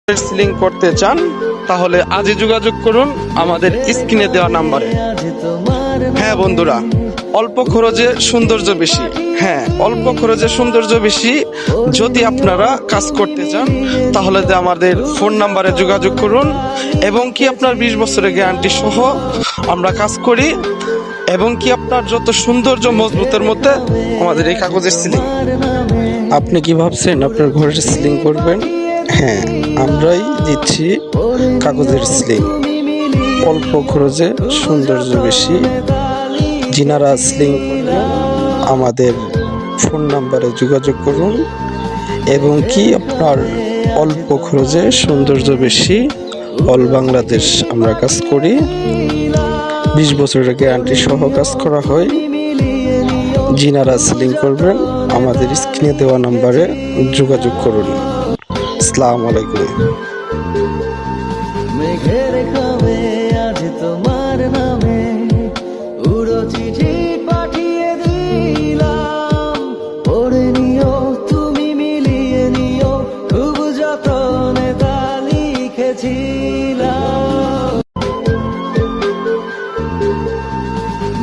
Ceiling করতে চান তাহলে আজই যোগাযোগ করুন আমাদের স্ক্রিনে দেওয়া নাম্বারে। হ্যাঁ বন্ধুরা, অল্প খরচে সৌন্দর্য বেশি। হ্যাঁ, অল্প খরচে সৌন্দর্য বেশি। যদি আপনারা কাজ করতে চান তাহলে আমাদের ফোন নাম্বারে যোগাযোগ করুন এবং কি আপনার 20 বছরের গ্যারান্টি সহ আমরা কাজ করি এবং কি আপনার যত সৌন্দর্য মজবুতের মধ্যে আমাদের এই কাগজের সিলিং। আপনি কি ভাবছেন আপনার ঘরের সিলিং করবেন? হ্যাঁ, আমরাই দিচ্ছি কাগজের সিলিং। অল্প খরচে সৌন্দর্য বেশি। যিনারা সিলিং করবেন আমাদের ফোন নাম্বারে যোগাযোগ করুন এবং কি আপনার অল্প খরচে সৌন্দর্য বেশি। অল বাংলাদেশ আমরা কাজ করি, 20 বছরের গ্যারান্টি সহ কাজ করা হয়। যিনারা সিলিং করবেন আমাদের স্ক্রিনে দেওয়া নাম্বারে যোগাযোগ করুন। আসসালামু আলাইকুম। মেঘের খামে আজ তোমার নামে উড়ো চিঠি পাঠিয়ে দিলাম, পড়ে নিও তুমি মিলিয়ে নিও, খুব যতনে তা লিখেছিলাম।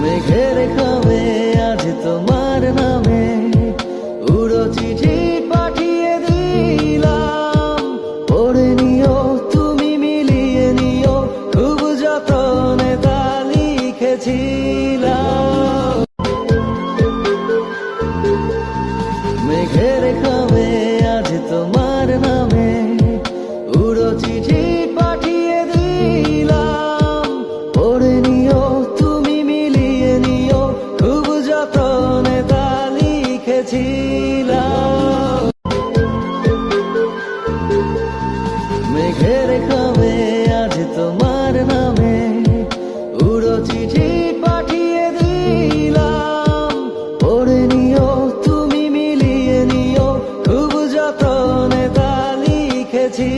মেঘের খামে আজ তোমার নামে উড়ো চিঠি পাঠিয়ে দিলাম, পড়ে নিও তুমি মিলিয়ে নিও, খুব যতনে তা লিখেছিলাম। মেঘের খামে আজ তোমার নামে উড়ো চিঠি পাঠিয়ে দিলাম, পড়ে নিও তুমি মিলিয়ে নিও, খুব যতনে তা লিখেছিলাম। মেঘের খামে আজ তোমার নামে উড়ো চিঠি পাঠিয়ে দিলাম, পড়ে নিও তুমি মিলিয়ে নিও, খুব যতনে তা লিখেছি।